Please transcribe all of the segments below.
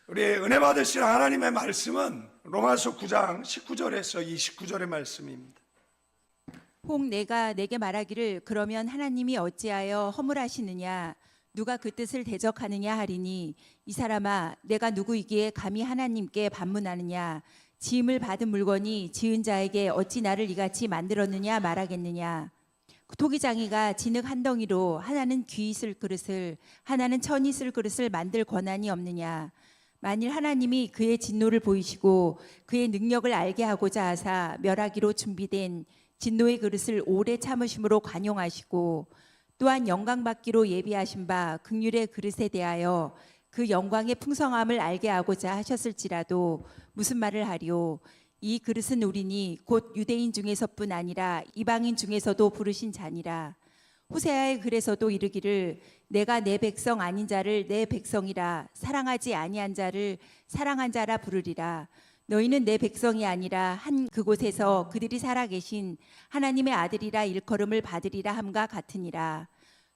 우리 은혜 받으실 하나님의 말씀은 로마서 9장 19절에서 29절의 말씀입니다. 혹 내가 내게 말하기를 그러면 하나님이 어찌하여 허물하시느냐 누가 그 뜻을 대적하느냐 하리니 이 사람아 내가 누구이기에 감히 하나님께 반문하느냐 지음을 받은 물건이 지은 자에게 어찌 나를 이같이 만들었느냐 말하겠느냐 토기장이가 진흙 한 덩이로 하나는 귀 있을 그릇을 하나는 천 있을 그릇을 만들 권한이 없느냐 만일 하나님이 그의 진노를 보이시고 그의 능력을 알게 하고자 하사 멸하기로 준비된 진노의 그릇을 오래 참으심으로 관용하시고 또한 영광 받기로 예비하신 바 긍휼의 그릇에 대하여 그 영광의 풍성함을 알게 하고자 하셨을지라도 무슨 말을 하리요 이 그릇은 우리니 곧 유대인 중에서뿐 아니라 이방인 중에서도 부르신 자니라. 호세아의 글에서도 이르기를 내가 내 백성 아닌 자를 내 백성이라 사랑하지 아니한 자를 사랑한 자라 부르리라. 너희는 내 백성이 아니라 한 그곳에서 그들이 살아계신 하나님의 아들이라 일컬음을 받으리라 함과 같으니라.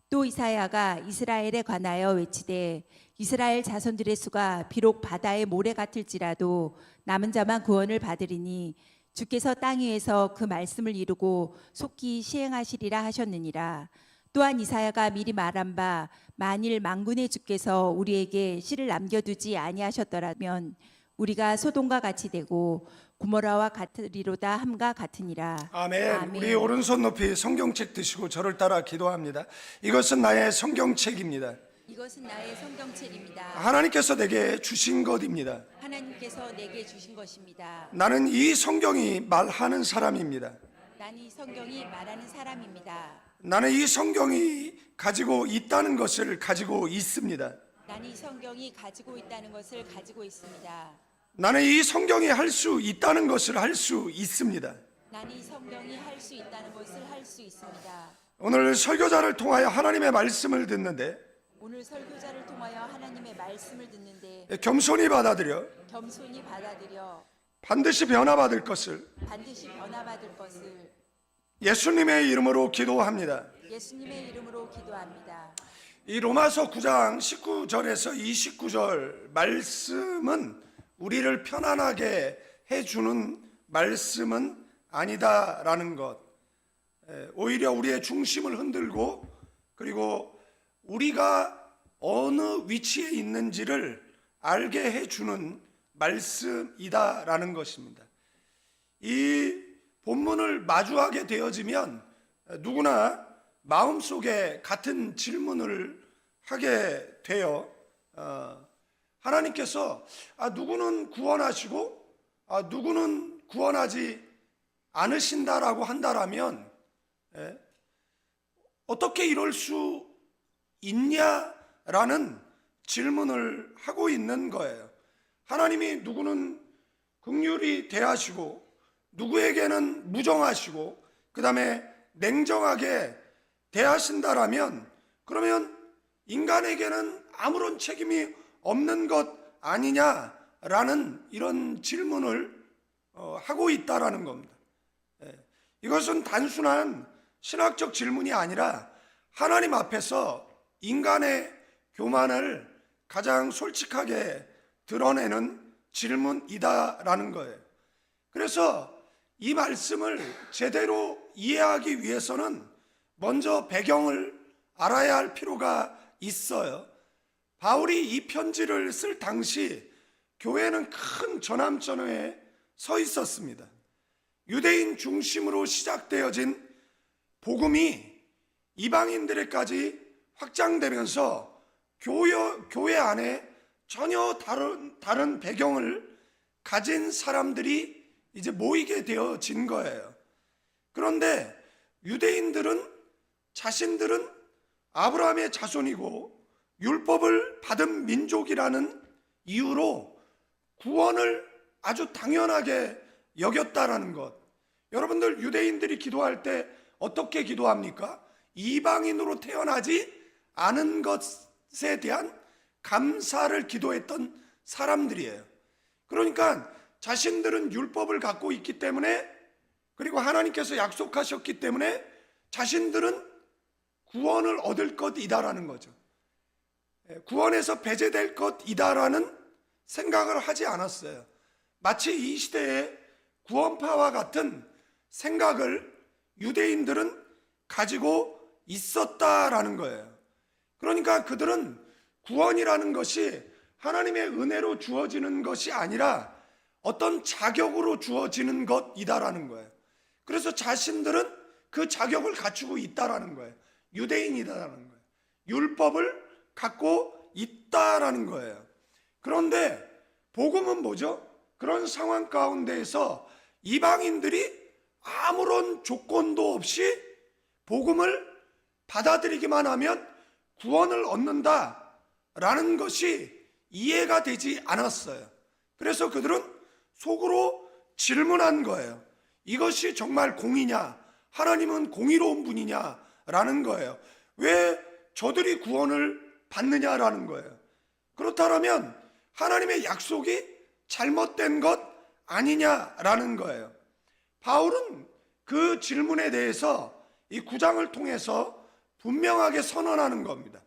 또 이사야가 이스라엘에 관하여 외치되 이스라엘 자손들의 수가 비록 바다의 모래 같을지라도 남은 자만 구원을 받으리니 주께서 땅 위에서 그 말씀을 이루고 속히 시행하시리라 하셨느니라. 또한 이사야가 미리 말한 바 만일 만군의 주께서 우리에게 씨를 남겨두지 아니하셨더라면 우리가 소돔과 같이 되고 고모라와 같으리로다 함과 같으니라. 아멘. 아멘. 우리 오른손 높이 성경책 드시고 저를 따라 기도합니다. 이것은 나의 성경책입니다. 이것은 나의 성경책입니다. 하나님께서 내게 주신 것입니다. 하나님께서 내게 주신 것입니다. 나는 이 성경이 말하는 사람입니다. 나는 이 성경이 말하는 사람입니다. 나는 이 성경이 가지고 있다는 것을 가지고 있습니다. 나는 이 성경이 가지고 있다는 것을 가지고 있습니다. 나는 이 성경이 할 수 있다는 것을 할 수 있습니다. 나는 이 성경이 할 수 있다는 것을 할 수 있습니다. 오늘 설교자를 통하여 하나님의 말씀을 듣는데 오늘 설교자를 통하여 하나님의 말씀을 듣는데 겸손히 받아들여 겸손히 받아들여 반드시 변화받을 것을 반드시 변화받을 것을 예수님의 이름으로 기도합니다. 예수님의 이름으로 기도합니다. 이 로마서 9장 19절에서 29절 말씀은 우리를 편안하게 해주는 말씀은 아니다라는 것, 오히려 우리의 중심을 흔들고 그리고 우리가 어느 위치에 있는지를 알게 해주는 말씀이다라는 것입니다. 이 본문을 마주하게 되어지면 누구나 마음속에 같은 질문을 하게 돼요. 하나님께서 누구는 구원하시고 누구는 구원하지 않으신다라고 한다라면 어떻게 이럴 수 있냐라는 질문을 하고 있는 거예요. 하나님이 누구는 긍휼히 대하시고 누구에게는 무정하시고 그 다음에 냉정하게 대하신다라면 그러면 인간에게는 아무런 책임이 없는 것 아니냐라는 이런 질문을 하고 있다라는 겁니다. 이것은 단순한 신학적 질문이 아니라 하나님 앞에서 인간의 교만을 가장 솔직하게 드러내는 질문이다라는 거예요. 그래서 이 말씀을 제대로 이해하기 위해서는 먼저 배경을 알아야 할 필요가 있어요. 바울이 이 편지를 쓸 당시 교회는 큰 전함전후에 서 있었습니다. 유대인 중심으로 시작되어진 복음이 이방인들에까지 확장되면서 교회 안에 전혀 다른 배경을 가진 사람들이 이제 모이게 되어진 거예요. 그런데 유대인들은 자신들은 아브라함의 자손이고 율법을 받은 민족이라는 이유로 구원을 아주 당연하게 여겼다라는 것. 여러분들 유대인들이 기도할 때 어떻게 기도합니까? 이방인으로 태어나지 않은 것에 대한 감사를 기도했던 사람들이에요. 그러니까 자신들은 율법을 갖고 있기 때문에 그리고 하나님께서 약속하셨기 때문에 자신들은 구원을 얻을 것이다라는 거죠. 구원에서 배제될 것이다라는 생각을 하지 않았어요. 마치 이 시대의 구원파와 같은 생각을 유대인들은 가지고 있었다라는 거예요. 그러니까 그들은 구원이라는 것이 하나님의 은혜로 주어지는 것이 아니라 어떤 자격으로 주어지는 것이다라는 거예요. 그래서 자신들은 그 자격을 갖추고 있다라는 거예요. 유대인이다라는 거예요. 율법을 갖고 있다라는 거예요. 그런데 복음은 뭐죠? 그런 상황 가운데에서 이방인들이 아무런 조건도 없이 복음을 받아들이기만 하면 구원을 얻는다라는 것이 이해가 되지 않았어요. 그래서 그들은 속으로 질문한 거예요. 이것이 정말 공이냐? 하나님은 공의로운 분이냐라는 거예요. 왜 저들이 구원을 받느냐라는 거예요. 그렇다면 하나님의 약속이 잘못된 것 아니냐라는 거예요. 바울은 그 질문에 대해서 이 9장을 통해서 분명하게 선언하는 겁니다.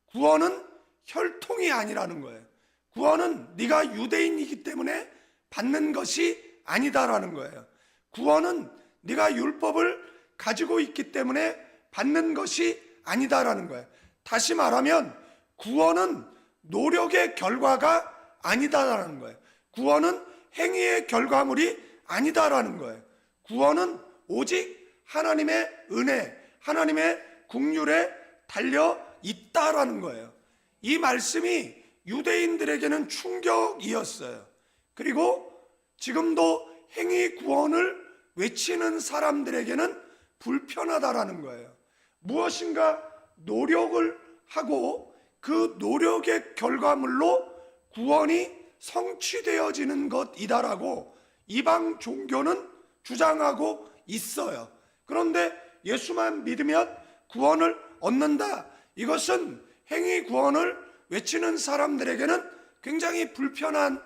구원은 혈통이 아니라는 거예요. 구원은 네가 유대인이기 때문에 받는 것이 아니다라는 거예요. 구원은 네가 율법을 가지고 있기 때문에 받는 것이 아니다라는 거예요. 다시 말하면 구원은 노력의 결과가 아니다라는 거예요. 구원은 행위의 결과물이 아니다라는 거예요. 구원은 오직 하나님의 은혜, 하나님의 긍휼에 달려 있다라는 거예요. 이 말씀이 유대인들에게는 충격이었어요. 그리고 지금도 행위 구원을 외치는 사람들에게는 불편하다라는 거예요. 무엇인가 노력을 하고 그 노력의 결과물로 구원이 성취되어지는 것이다라고 이방 종교는 주장하고 있어요. 그런데 예수만 믿으면 구원을 얻는다. 이것은 행위 구원을 외치는 사람들에게는 굉장히 불편한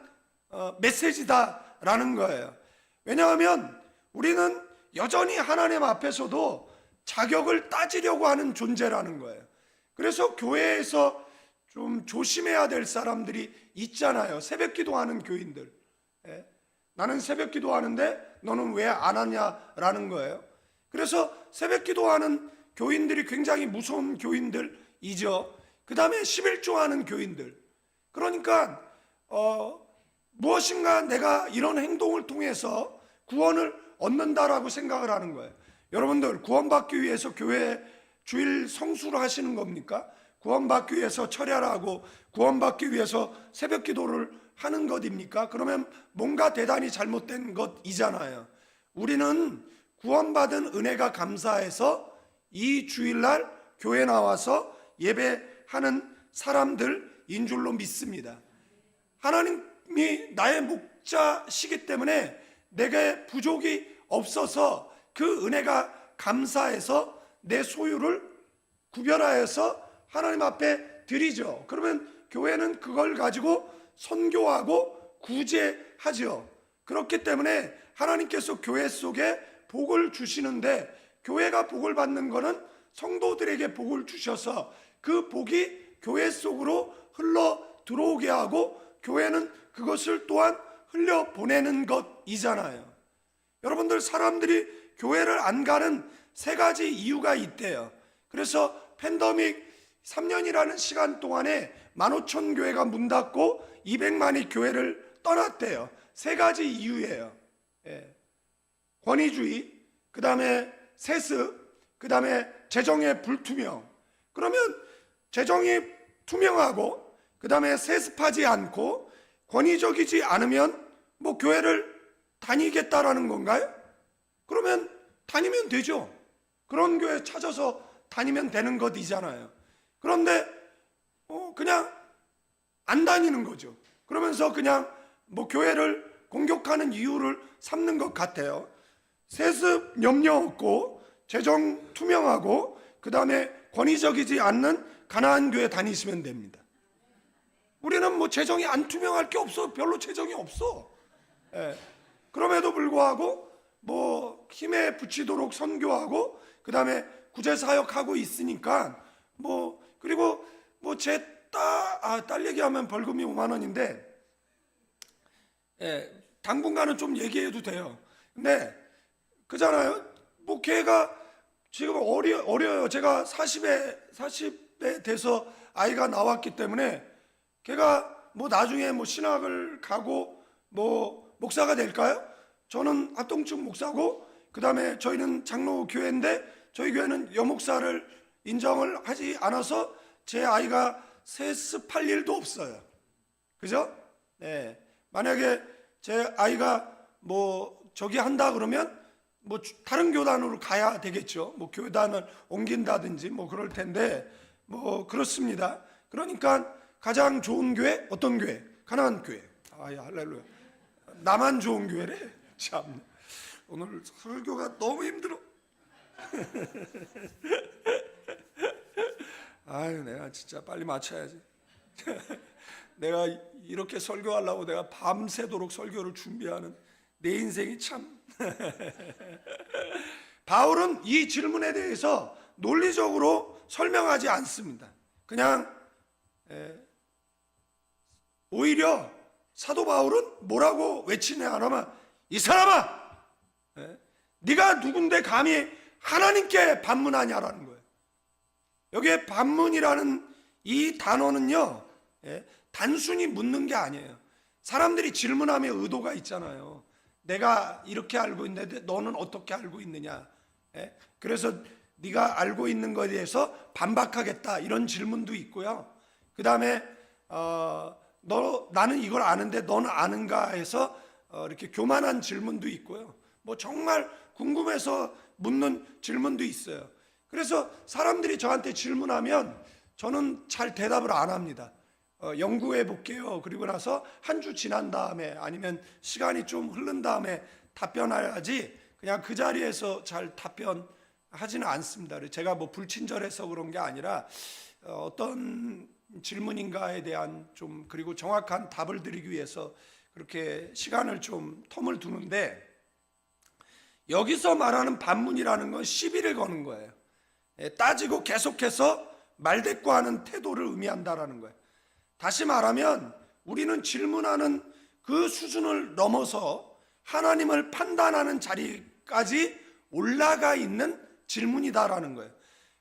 메시지다라는 거예요. 왜냐하면 우리는 여전히 하나님 앞에서도 자격을 따지려고 하는 존재라는 거예요. 그래서 교회에서 좀 조심해야 될 사람들이 있잖아요. 새벽 기도하는 교인들. 나는 새벽 기도하는데 너는 왜 안 하냐라는 거예요. 그래서 새벽 기도하는 교인들이 굉장히 무서운 교인들이죠. 그 다음에 11조 하는 교인들. 그러니까 무엇인가 내가 이런 행동을 통해서 구원을 얻는다라고 생각을 하는 거예요. 여러분들 구원받기 위해서 교회 주일 성수를 하시는 겁니까? 구원받기 위해서 철야하고 구원받기 위해서 새벽 기도를 하는 것입니까? 그러면 뭔가 대단히 잘못된 것이잖아요. 우리는 구원받은 은혜가 감사해서 이 주일날 교회 나와서 예배하는 사람들인 줄로 믿습니다. 하나님이 나의 목자시기 때문에 내게 부족이 없어서 그 은혜가 감사해서 내 소유를 구별하여서 하나님 앞에 드리죠. 그러면 교회는 그걸 가지고 선교하고 구제하죠. 그렇기 때문에 하나님께서 교회 속에 복을 주시는데 교회가 복을 받는 것은 성도들에게 복을 주셔서 그 복이 교회 속으로 흘러 들어오게 하고 교회는 그것을 또한 흘려 보내는 것이잖아요. 여러분들 사람들이 교회를 안 가는 세 가지 이유가 있대요. 그래서 팬데믹 3년이라는 시간 동안에 15,000교회가 문 닫고 200만이 교회를 떠났대요. 세 가지 이유예요. 권위주의, 그 다음에 세습, 그 다음에 재정의 불투명. 그러면 재정이 투명하고 그 다음에 세습하지 않고 권위적이지 않으면 뭐 교회를 다니겠다라는 건가요? 그러면 다니면 되죠. 그런 교회 찾아서 다니면 되는 것이잖아요. 그런데 그냥 안 다니는 거죠. 그러면서 그냥 뭐 교회를 공격하는 이유를 삼는 것 같아요. 세습 염려 없고 재정 투명하고 그 다음에 권위적이지 않는 가나안 교회 다니시면 됩니다. 우리는 뭐 재정이 안 투명할 게 없어. 별로 재정이 없어. 그럼에도 불구하고 뭐 힘에 붙이도록 선교하고 그 다음에 구제사역하고 있으니까 뭐 그리고 뭐 제 딸 얘기하면 벌금이 5만 원인데 당분간은 좀 얘기해도 돼요. 근데 그잖아요. 뭐 걔가 지금 어려요. 제가 40에 돼서 아이가 나왔기 때문에 걔가 뭐 나중에 뭐 신학을 가고 뭐 목사가 될까요? 저는 합동측 목사고, 그 다음에 저희는 장로 교회인데 저희 교회는 여목사를 인정을 하지 않아서 제 아이가 세습할 일도 없어요. 그죠? 네. 만약에 제 아이가 뭐 저기 한다 그러면 뭐 다른 교단으로 가야 되겠죠. 뭐 교단을 옮긴다든지 뭐 그럴 텐데 뭐 그렇습니다. 그러니까 가장 좋은 교회 어떤 교회? 가나안 교회. 아야 할렐루야. 나만 좋은 교회래. 참 오늘 설교가 너무 힘들어. 아유 내가 진짜 빨리 마쳐야지. 내가 이렇게 설교하려고 내가 밤새도록 설교를 준비하는 내 인생이 참. 바울은 이 질문에 대해서 논리적으로 설명하지 않습니다. 그냥 오히려 사도 바울은 뭐라고 외치냐 하면, 이 사람아, 네가 누군데 감히 하나님께 반문하냐라는 거예요. 여기에 반문이라는 이 단어는요, 단순히 묻는 게 아니에요. 사람들이 질문하면 의도가 있잖아요. 내가 이렇게 알고 있는데 너는 어떻게 알고 있느냐? 그래서 네가 알고 있는 것에 대해서 반박하겠다, 이런 질문도 있고요. 그 다음에 나는 이걸 아는데 너는 아는가 해서 이렇게 교만한 질문도 있고요. 뭐 정말 궁금해서 묻는 질문도 있어요. 그래서 사람들이 저한테 질문하면 저는 잘 대답을 안 합니다. 연구해 볼게요. 그리고 나서 한 주 지난 다음에 아니면 시간이 좀 흐른 다음에 답변해야지, 그냥 그 자리에서 잘 답변하지는 않습니다. 제가 뭐 불친절해서 그런 게 아니라 어떤 질문인가에 대한 좀, 그리고 정확한 답을 드리기 위해서 그렇게 시간을 좀 텀을 두는데, 여기서 말하는 반문이라는 건 시비를 거는 거예요. 따지고 계속해서 말대꾸하는 태도를 의미한다라는 거예요. 다시 말하면 우리는 질문하는 그 수준을 넘어서 하나님을 판단하는 자리까지 올라가 있는 질문이다라는 거예요.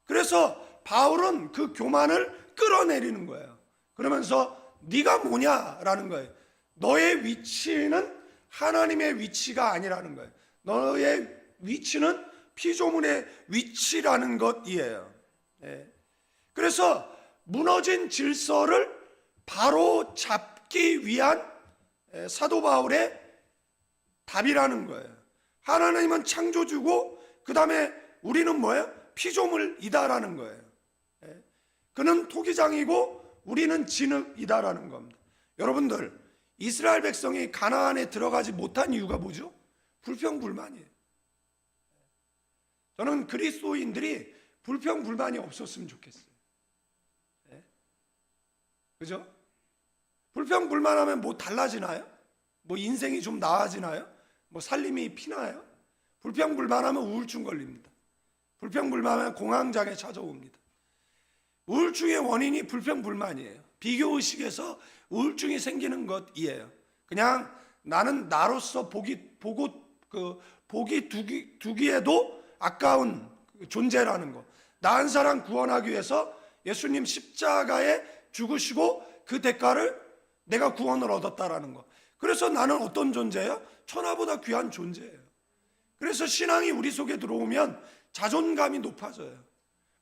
그래서 바울은 그 교만을 끌어내리는 거예요. 그러면서 네가 뭐냐라는 거예요. 너의 위치는 하나님의 위치가 아니라는 거예요. 너의 위치는 피조물의 위치라는 것이에요. 그래서 무너진 질서를 바로 잡기 위한 사도 바울의 답이라는 거예요. 하나님은 창조주고 그 다음에 우리는 뭐예요? 피조물이다라는 거예요. 그는 토기장이고 우리는 진흙이다라는 겁니다. 여러분들, 이스라엘 백성이 가나안에 들어가지 못한 이유가 뭐죠? 불평불만이에요. 저는 그리스도인들이 불평불만이 없었으면 좋겠어요. 그죠? 불평불만하면 뭐 달라지나요? 뭐 인생이 좀 나아지나요? 뭐 살림이 피나요? 불평불만하면 우울증 걸립니다. 불평불만하면 공황장애 찾아옵니다. 우울증의 원인이 불평불만이에요. 비교의식에서 우울증이 생기는 것이에요. 그냥 나는 나로서 보기 두기에도 아까운 존재라는 거. 나 한 사람 구원하기 위해서 예수님 십자가에 죽으시고 그 대가를 내가 구원을 얻었다라는 거. 그래서 나는 어떤 존재예요? 천하보다 귀한 존재예요. 그래서 신앙이 우리 속에 들어오면 자존감이 높아져요.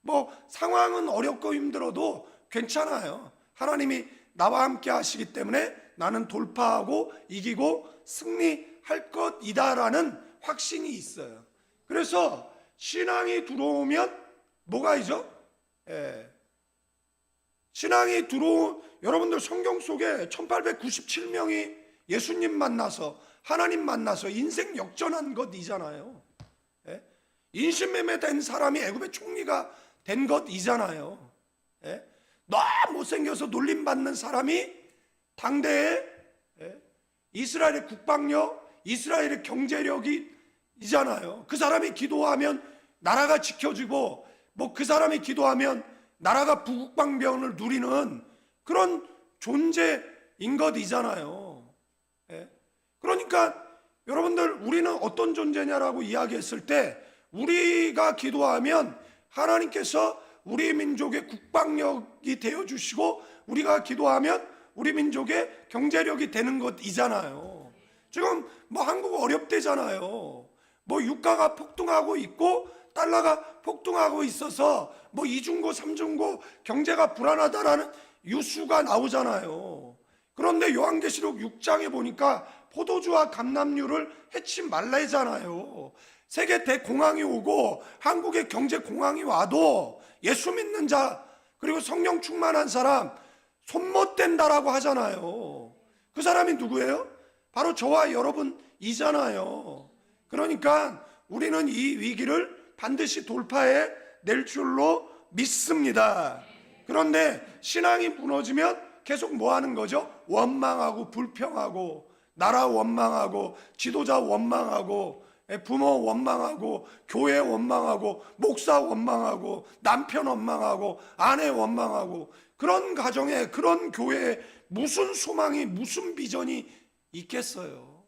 뭐 상황은 어렵고 힘들어도 괜찮아요. 하나님이 나와 함께 하시기 때문에 나는 돌파하고 이기고 승리할 것이다라는 확신이 있어요. 그래서 신앙이 들어오면 뭐가 있죠? 신앙이 여러분들 성경 속에 1897명이 예수님 만나서 하나님 만나서 인생 역전한 것이잖아요. 인신매매된 사람이 애굽의 총리가 된 것이잖아요. 너무 못생겨서 놀림받는 사람이 당대에 이스라엘의 국방력, 이스라엘의 경제력이 이잖아요. 그 사람이 기도하면 나라가 지켜지고 뭐 그 사람이 기도하면 나라가 부국방병을 누리는 그런 존재인 것이잖아요. 그러니까 여러분들, 우리는 어떤 존재냐라고 이야기했을 때, 우리가 기도하면 하나님께서 우리 민족의 국방력이 되어 주시고, 우리가 기도하면 우리 민족의 경제력이 되는 것이잖아요. 지금 뭐 한국 어렵대잖아요. 뭐 유가가 폭등하고 있고 달러가 폭등하고 있어서 뭐 이중고 삼중고 경제가 불안하다라는 뉴스가 나오잖아요. 그런데 요한계시록 6장에 보니까 포도주와 감람류를 해치 말라잖아요. 세계 대공황이 오고 한국의 경제 공황이 와도 예수 믿는 자, 그리고 성령 충만한 사람 손 못 댄다라고 하잖아요. 그 사람이 누구예요? 바로 저와 여러분이잖아요. 그러니까 우리는 이 위기를 반드시 돌파해 낼 줄로 믿습니다. 그런데 신앙이 무너지면 계속 뭐 하는 거죠? 원망하고 불평하고, 나라 원망하고, 지도자 원망하고, 부모 원망하고, 교회 원망하고, 목사 원망하고, 남편 원망하고, 아내 원망하고, 그런 가정에, 그런 교회에 무슨 소망이, 무슨 비전이 있겠어요?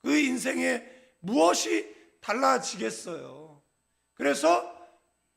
그 인생에 무엇이 달라지겠어요? 그래서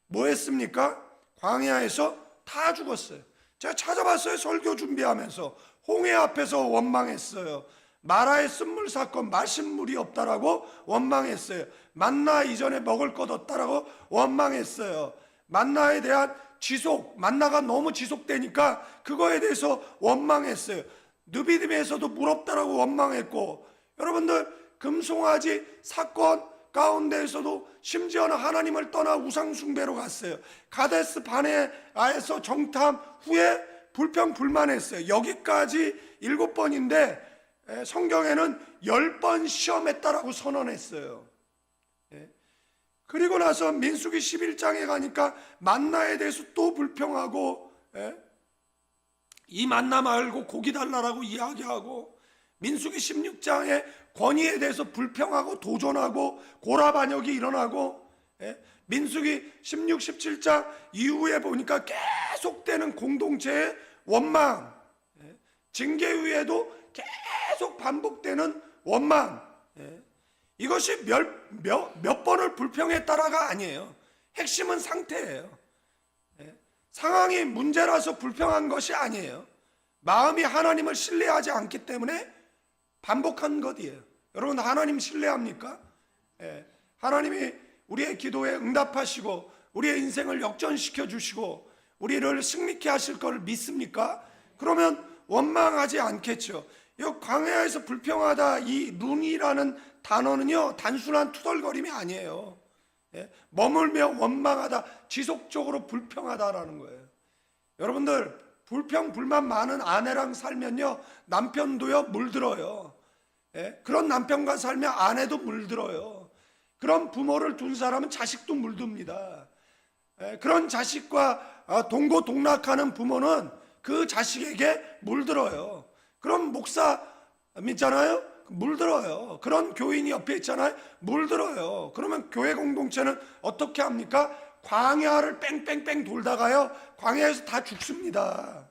뭐 했습니까? 광야에서 다 죽었어요. 제가 찾아봤어요. 설교 준비하면서 홍해 앞에서 원망했어요. 마라의 쓴물 사건, 마실 물이 없다라고 원망했어요. 만나 이전에 먹을 것 없다라고 원망했어요. 만나에 대한 지속, 만나가 너무 지속되니까 그거에 대해서 원망했어요. 느비딤에서도 물 없다라고 원망했고, 여러분들 금송아지 사건 가운데에서도 심지어는 하나님을 떠나 우상숭배로 갔어요. 가데스 바네아에서 정탐 후에 불평불만했어요. 여기까지 7번인데 성경에는 10번 시험했다라고 선언했어요. 그리고 나서 민수기 11장에 가니까 만나에 대해서 또 불평하고, 이 만나 말고 고기 달라라고 이야기하고, 민수기 16장에 권위에 대해서 불평하고 도전하고 고라반역이 일어나고, 민수기 16, 17장 이후에 보니까 계속되는 공동체의 원망, 징계 후에도 계속 반복되는 원망, 이것이 몇 번을 불평했다라가 아니에요. 핵심은 상태예요. 상황이 문제라서 불평한 것이 아니에요. 마음이 하나님을 신뢰하지 않기 때문에 반복한 것이에요. 여러분, 하나님 신뢰합니까? 하나님이 우리의 기도에 응답하시고 우리의 인생을 역전시켜 주시고 우리를 승리케 하실 것을 믿습니까? 그러면 원망하지 않겠죠. 이 광야에서 불평하다, 이 룬이라는 단어는요, 단순한 투덜거림이 아니에요. 머물며 원망하다, 지속적으로 불평하다라는 거예요. 여러분들, 불평 불만 많은 아내랑 살면요, 남편도요 물들어요. 그런 남편과 살면 아내도 물들어요. 그런 부모를 둔 사람은 자식도 물듭니다. 그런 자식과 동고동락하는 부모는 그 자식에게 물들어요. 그런 목사 믿잖아요? 물들어요. 그런 교인이 옆에 있잖아요? 물들어요. 그러면 교회 공동체는 어떻게 합니까? 광야를 뺑뺑뺑 돌다가요, 광야에서 다 죽습니다.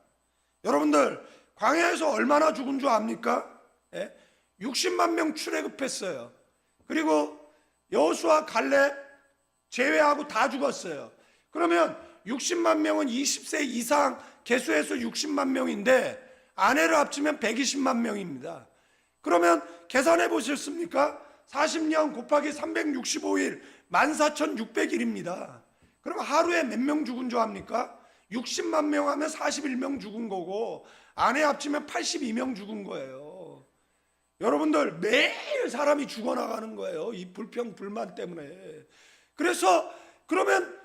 여러분들, 광야에서 얼마나 죽은 줄 압니까? 60만 명 출애굽했어요. 그리고 여호수아 갈렙 제외하고 다 죽었어요. 그러면 60만 명은 20세 이상 계수해서 60만 명인데 아내를 합치면 120만 명입니다. 그러면 계산해 보셨습니까? 40년 곱하기 365일 14,600일입니다. 그럼 하루에 몇 명 죽은 줄 압니까? 60만 명 하면 41명 죽은 거고 아내 합치면 82명 죽은 거예요. 여러분들, 매일 사람이 죽어나가는 거예요. 이 불평 불만 때문에. 그래서 그러면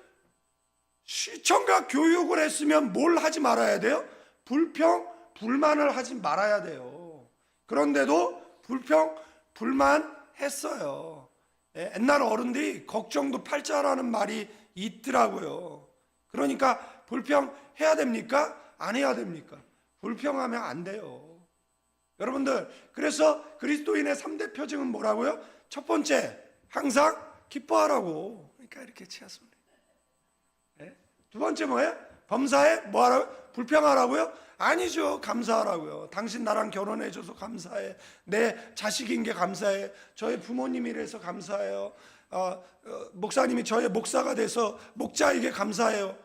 시청과 교육을 했으면 뭘 하지 말아야 돼요? 불평 불만을 하지 말아야 돼요. 그런데도 불평 불만했어요. 옛날 어른들이 걱정도 팔자라는 말이 있더라고요. 그러니까 불평해야 됩니까? 안 해야 됩니까? 불평하면 안 돼요. 여러분들, 그래서 그리스도인의 3대 표징은 뭐라고요? 첫 번째, 항상 기뻐하라고. 그러니까 이렇게 치었습니다. 두 번째 뭐예요? 범사에 뭐하라고? 불평하라고요? 아니죠. 감사하라고요. 당신 나랑 결혼해줘서 감사해. 내 자식인 게 감사해. 저의 부모님이라서 감사해요. 목사님이 저의 목사가 돼서 목자에게 감사해요.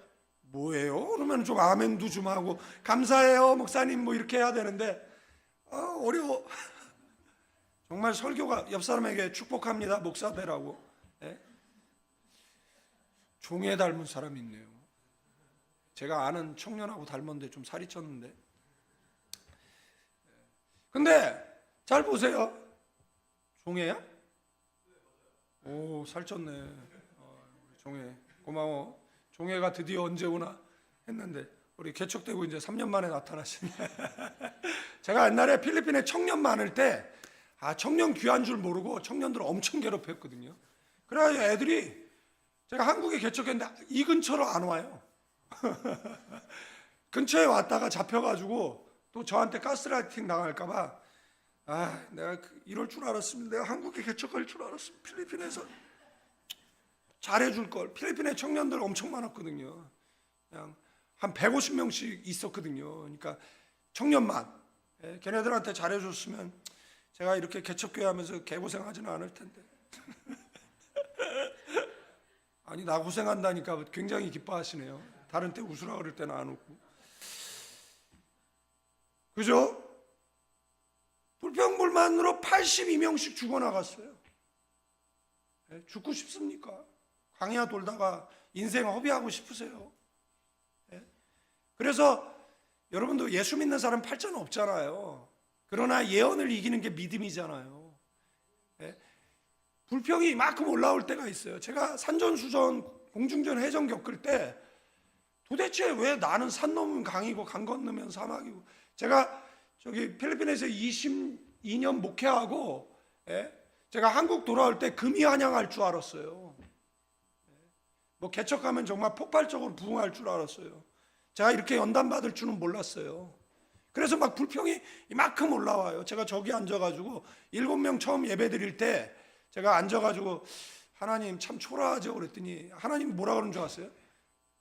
뭐예요? 그러면 좀 아멘도 좀 하고 감사해요 목사님 뭐 이렇게 해야 되는데 어려워. 정말 설교가 옆 사람에게 축복합니다 목사 되라고. 예? 종에 닮은 사람이 있네요. 제가 아는 청년하고 닮았는데 좀 살이 쪘는데. 근데 잘 보세요. 종애야? 오, 살쪘네. 종애 고마워. 종애가 드디어 언제 오나 했는데 우리 개척되고 이제 3년 만에 나타나시네. 제가 옛날에 필리핀에 청년 많을 때 청년 귀한 줄 모르고 청년들 엄청 괴롭혔거든요. 그래가지고 애들이 제가 한국에 개척했는데 이 근처로 안 와요. 근처에 왔다가 잡혀가지고 또 저한테 가스라이팅 당할까봐 내가 이럴 줄 알았으면 내가 한국에 개척할 줄 알았으면 필리핀에서 잘해줄 걸. 필리핀에 청년들 엄청 많았거든요. 그냥 한 150명씩 있었거든요. 그러니까 청년만 걔네들한테 잘해줬으면 제가 이렇게 개척교회 하면서 개고생하지는 않을 텐데. 아니 나 고생한다니까 굉장히 기뻐하시네요. 다른 때 웃으라 그럴 때는 안 웃고. 그죠? 불평불만으로 82명씩 죽어나갔어요. 죽고 싶습니까? 광야 돌다가 인생 허비하고 싶으세요? 그래서 여러분도 예수 믿는 사람 팔자는 없잖아요. 그러나 예언을 이기는 게 믿음이잖아요. 불평이 이만큼 올라올 때가 있어요. 제가 산전수전, 공중전, 해전 겪을 때 도대체 왜 나는 산 넘으면 강이고 강 건너면 사막이고. 제가 저기 필리핀에서 22년 목회하고 제가 한국 돌아올 때 금이 환영할 줄 알았어요. 뭐 개척하면 정말 폭발적으로 부흥할 줄 알았어요. 제가 이렇게 연단 받을 줄은 몰랐어요. 그래서 막 불평이 이만큼 올라와요. 제가 저기 앉아가지고 7명 처음 예배 드릴 때 제가 앉아가지고 하나님 참 초라하죠 그랬더니 하나님 뭐라 그러는 줄 아세요?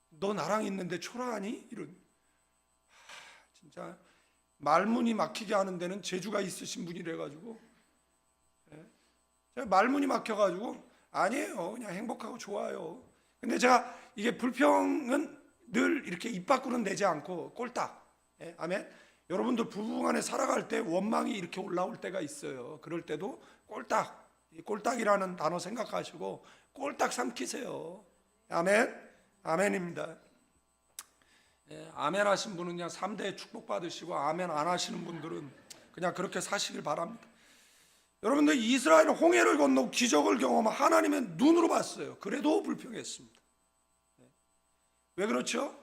너 나랑 있는데 초라하니? 이런. 진짜 말문이 막히게 하는 데는 재주가 있으신 분이래가지고 제가 말문이 막혀가지고 아니에요 그냥 행복하고 좋아요. 근데 제가 이게 불평은 늘 이렇게 입 밖으로는 내지 않고 꼴딱. 아멘. 여러분들 부부간에 살아갈 때 원망이 이렇게 올라올 때가 있어요. 그럴 때도 꼴딱. 이 꼴딱이라는 단어 생각하시고 꼴딱 삼키세요. 아멘. 아멘입니다. 아멘 하신 분은 그냥 3대 축복 받으시고 아멘 안 하시는 분들은 그냥 그렇게 사시길 바랍니다. 여러분들 이스라엘은 홍해를 건너고 기적을 경험한 하나님의 눈으로 봤어요. 그래도 불평했습니다. 왜 그렇죠?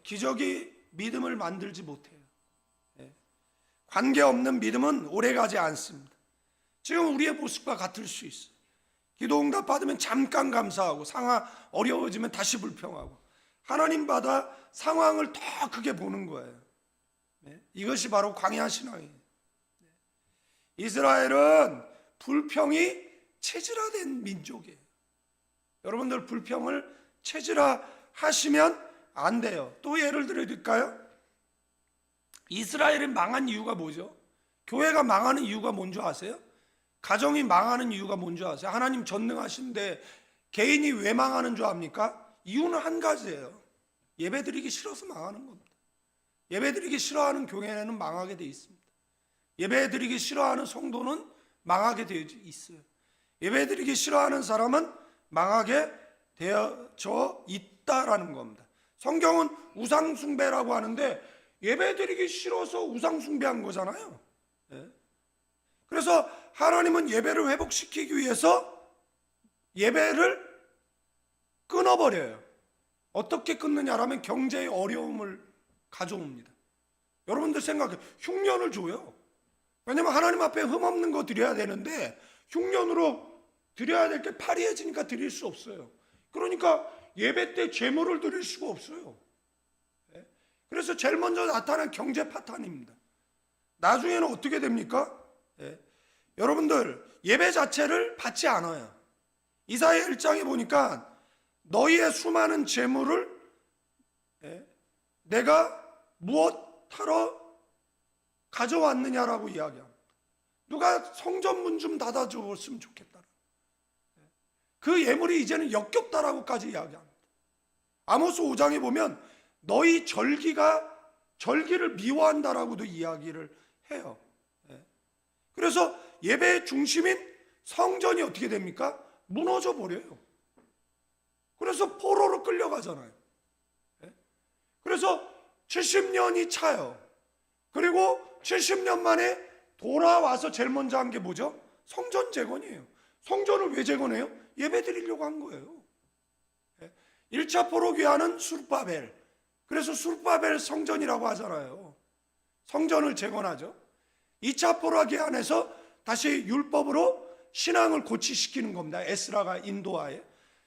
기적이 믿음을 만들지 못해요. 관계없는 믿음은 오래가지 않습니다. 지금 우리의 모습과 같을 수 있어요. 기도 응답 받으면 잠깐 감사하고 상황 어려워지면 다시 불평하고 하나님 받아 상황을 더 크게 보는 거예요. 이것이 바로 광야 신앙이에요. 이스라엘은 불평이 체질화된 민족이에요. 여러분들 불평을 체질화하시면 안 돼요. 또 예를 들어 드릴까요? 이스라엘이 망한 이유가 뭐죠? 교회가 망하는 이유가 뭔지 아세요? 가정이 망하는 이유가 뭔지 아세요? 하나님 전능하신데 개인이 왜 망하는 줄 압니까? 이유는 한 가지예요. 예배드리기 싫어서 망하는 겁니다. 예배드리기 싫어하는 교회는 망하게 돼 있습니다. 예배드리기 싫어하는 성도는 망하게 되어 있어요. 예배드리기 싫어하는 사람은 망하게 되어져 있다라는 겁니다. 성경은 우상숭배라고 하는데 예배드리기 싫어서 우상숭배한 거잖아요. 그래서 하나님은 예배를 회복시키기 위해서 예배를 끊어버려요. 어떻게 끊느냐라면 경제의 어려움을 가져옵니다. 여러분들 생각해, 흉년을 줘요. 왜냐면 하나님 앞에 흠없는 거 드려야 되는데 흉년으로 드려야 될 게 파리해지니까 드릴 수 없어요. 그러니까 예배 때 제물을 드릴 수가 없어요. 그래서 제일 먼저 나타난 경제 파탄입니다. 나중에는 어떻게 됩니까? 여러분들 예배 자체를 받지 않아요. 이사야 1장에 보니까 너희의 수많은 재물을 내가 무엇하러 가져왔느냐라고 이야기합니다. 누가 성전문 좀 닫아줬으면 좋겠다. 그 예물이 이제는 역겹다라고까지 이야기합니다. 아모스 5장에 보면 너희 절기를 미워한다라고도 이야기를 해요. 그래서 예배의 중심인 성전이 어떻게 됩니까? 무너져 버려요. 그래서 포로로 끌려가잖아요. 그래서 70년이 차요. 그리고 70년 만에 돌아와서 제일 먼저 한 게 뭐죠? 성전 재건이에요. 성전을 왜 재건해요? 예배 드리려고 한 거예요. 1차 포로 귀환은 수르바벨. 그래서 수르바벨 성전이라고 하잖아요. 성전을 재건하죠. 2차 포로 귀환에서 다시 율법으로 신앙을 고치시키는 겁니다. 에스라가 인도하에.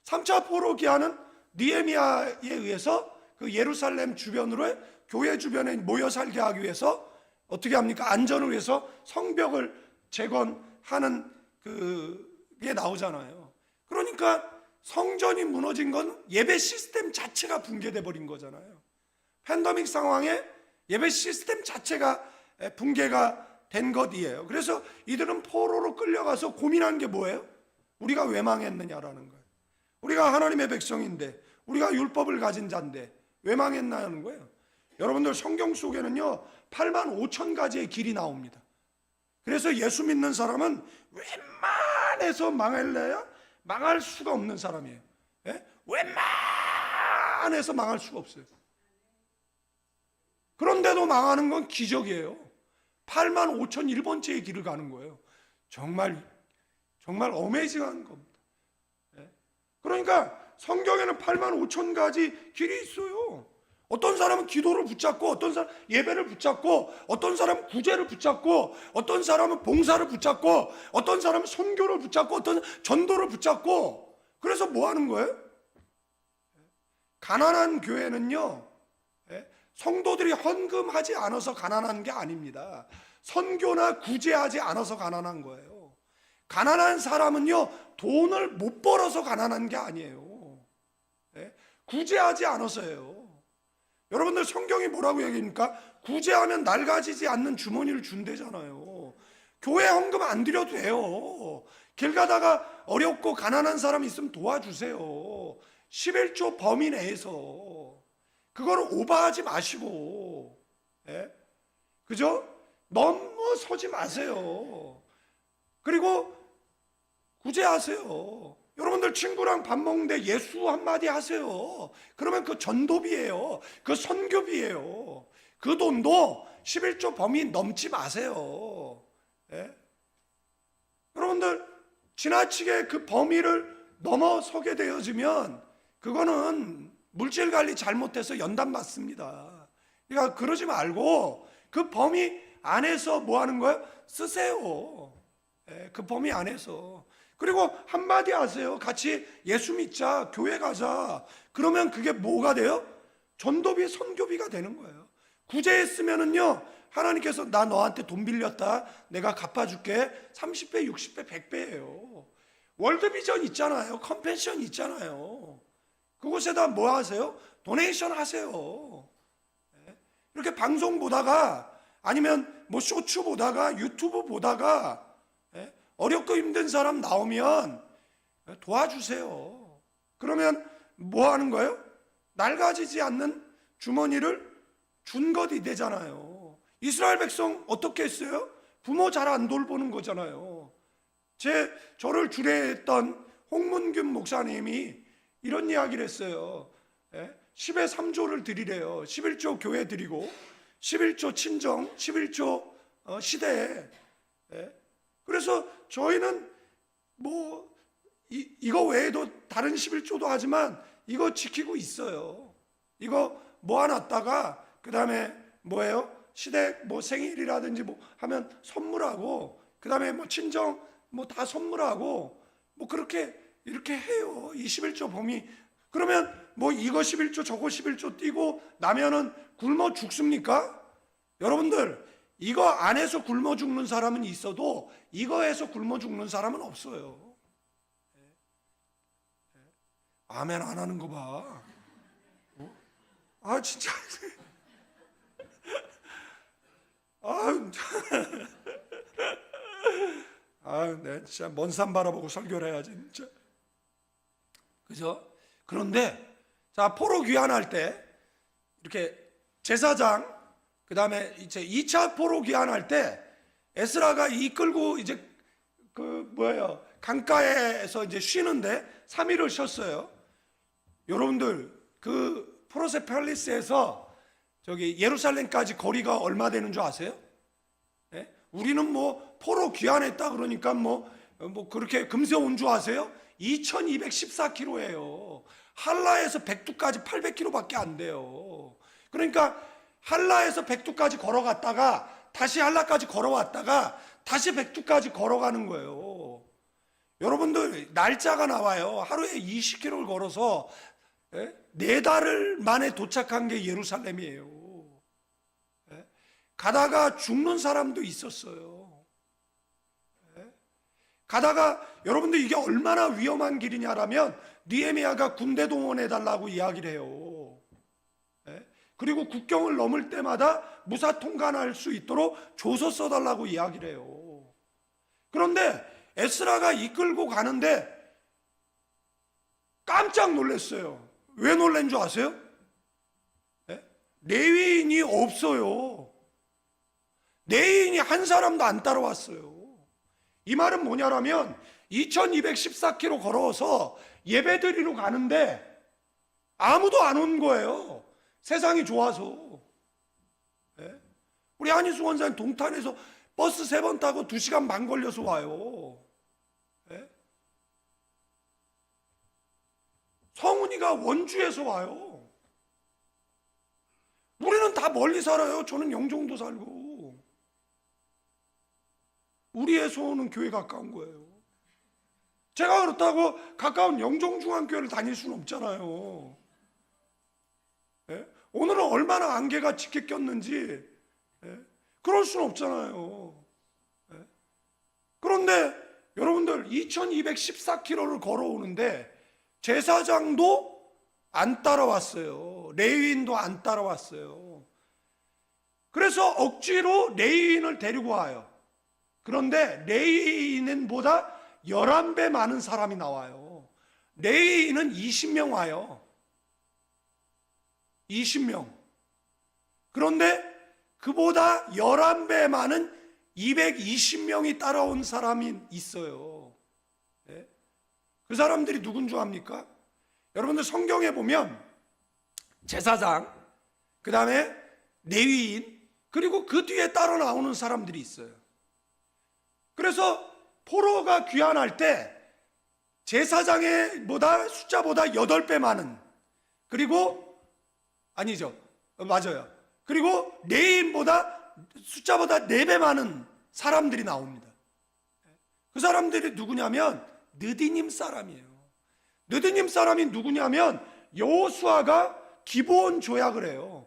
3차 포로 귀환은 느헤미야에 의해서 그 예루살렘 주변으로 교회 주변에 모여 살게 하기 위해서 어떻게 합니까? 안전을 위해서 성벽을 재건하는 그게 나오잖아요. 그러니까 성전이 무너진 건 예배 시스템 자체가 붕괴돼 버린 거잖아요. 팬데믹 상황에 예배 시스템 자체가 붕괴가 된 것이에요. 그래서 이들은 포로로 끌려가서 고민한 게 뭐예요? 우리가 왜 망했느냐라는 거예요. 우리가 하나님의 백성인데, 우리가 율법을 가진 자인데 왜 망했나는 거예요. 여러분들 성경 속에는요 8만 5천 가지의 길이 나옵니다. 그래서 예수 믿는 사람은 웬만해서 망할래야 망할 수가 없는 사람이에요. 웬만해서 망할 수가 없어요. 그런데도 망하는 건 기적이에요. 8만 5천 1번째의 길을 가는 거예요. 정말 어메이징한 겁니다. 그러니까 성경에는 8만 5천 가지 길이 있어요. 어떤 사람은 기도를 붙잡고, 어떤 사람은 예배를 붙잡고, 어떤 사람은 구제를 붙잡고, 어떤 사람은 봉사를 붙잡고, 어떤 사람은 선교를 붙잡고, 어떤 전도를 붙잡고. 그래서 뭐 하는 거예요? 가난한 교회는요 성도들이 헌금하지 않아서 가난한 게 아닙니다. 선교나 구제하지 않아서 가난한 거예요. 가난한 사람은요 돈을 못 벌어서 가난한 게 아니에요. 구제하지 않아서예요. 여러분들 성경이 뭐라고 얘기합니까? 구제하면 낡아지지 않는 주머니를 준대잖아요. 교회 헌금 안 드려도 돼요. 길 가다가 어렵고 가난한 사람 있으면 도와주세요. 11조 범위 내에서 그걸 오버하지 마시고, 그죠? 넘어서지 마세요. 그리고 구제하세요. 여러분들 친구랑 밥 먹는데 예수 한마디 하세요. 그러면 그 전도비예요. 그 선교비예요. 그 돈도 11조 범위 넘지 마세요. 여러분들 지나치게 그 범위를 넘어서게 되어지면 그거는 물질관리 잘못해서 연단 받습니다. 그러니까 그러지 말고 그 범위 안에서 뭐 하는 거예요? 쓰세요. 그 범위 안에서. 그리고 한마디 하세요. 같이 예수 믿자, 교회 가자. 그러면 그게 뭐가 돼요? 전도비, 선교비가 되는 거예요. 구제했으면은요 하나님께서 나 너한테 돈 빌렸다, 내가 갚아줄게. 30배, 60배, 100배예요. 월드비전 있잖아요. 컴펜션 있잖아요. 그곳에다 뭐 하세요? 도네이션 하세요. 이렇게 방송 보다가 아니면 뭐 쇼츠 보다가 유튜브 보다가 어렵고 힘든 사람 나오면 도와주세요. 그러면 뭐 하는 거예요? 낡아지지 않는 주머니를 준 것이 되잖아요. 이스라엘 백성 어떻게 했어요? 부모 잘 안 돌보는 거잖아요. 저를 주례했던 홍문균 목사님이 이런 이야기를 했어요. 10의 3조를 드리래요. 11조 교회 드리고 11조 친정, 11조 시대에. 그래서 저희는 뭐 이거 외에도 다른 11조도 하지만 이거 지키고 있어요. 이거 모아놨다가 그 다음에 뭐예요? 시댁 뭐 생일이라든지 뭐 하면 선물하고, 그 다음에 뭐 친정 뭐 다 선물하고, 뭐 그렇게 이렇게 해요. 이 11조 범위. 그러면 뭐 이거 11조 저거 11조 띄고 나면은 굶어 죽습니까? 여러분들 이거 안에서 굶어 죽는 사람은 있어도 이거에서 굶어 죽는 사람은 없어요. 아멘 안 하는 거 봐. 아 진짜 아유, 아유, 내 진짜 먼 산 바라보고 설교를 해야지, 진짜. 그죠? 그런데 자, 포로 귀환할 때 이렇게 제사장, 그 다음에 이제 2차 포로 귀환할 때 에스라가 이끌고 이제 강가에서 이제 쉬는데 3일을 쉬었어요. 여러분들 그 프로세팔리스에서 저기 예루살렘까지 거리가 얼마 되는 줄 아세요? 예? 우리는 뭐 포로 귀환했다 그러니까 뭐 그렇게 금세 온 줄 아세요? 2214km예요. 할라에서 백두까지 800km밖에 안 돼요. 그러니까 할라에서 백두까지 걸어갔다가 다시 할라까지 걸어왔다가 다시 백두까지 걸어가는 거예요. 여러분들 날짜가 나와요. 하루에 20km를 걸어서 4달을 만에 도착한 게 예루살렘이에요. 가다가 죽는 사람도 있었어요. 가다가 여러분들 이게 얼마나 위험한 길이냐라면 느헤미야가 군대 동원해 달라고 이야기를 해요. 그리고 국경을 넘을 때마다 무사 통관할 수 있도록 조서 써달라고 이야기를 해요. 그런데 에스라가 이끌고 가는데 깜짝 놀랐어요. 왜 놀란 줄 아세요? 레위인이 없어요. 레위인이 한 사람도 안 따라왔어요. 이 말은 뭐냐라면 2214km 걸어서 예배드리러 가는데 아무도 안 온 거예요. 세상이 좋아서. 우리 한희수 원사님 동탄에서 버스 3번 타고 2시간 반 걸려서 와요. 성훈이가 원주에서 와요. 우리는 다 멀리 살아요. 저는 영종도 살고. 우리의 소원은 교회 가까운 거예요. 제가 그렇다고 가까운 영종중앙교회를 다닐 수는 없잖아요. 오늘은 얼마나 안개가 짙게 꼈는지 그럴 수는 없잖아요. 그런데 여러분들 2214km를 걸어오는데 제사장도 안 따라왔어요. 레위인도 안 따라왔어요. 그래서 억지로 레위인을 데리고 와요. 그런데 레위인보다 11배 많은 사람이 나와요. 레위인은 20명 와요. 20명. 그런데 그보다 11배 많은 220명이 따라온 사람이 있어요. 그 사람들이 누군 줄 압니까? 여러분들 성경에 보면 제사장, 그 다음에 레위인, 그리고 그 뒤에 따라 나오는 사람들이 있어요. 그래서 포로가 귀환할 때 제사장의 숫자보다 8배 많은, 그리고 아니죠, 맞아요. 그리고 레위인보다 숫자보다 4배 많은 사람들이 나옵니다. 그 사람들이 누구냐면 느디님 사람이에요. 느디님 사람이 누구냐면 여호수아가 기브온 조약을 해요.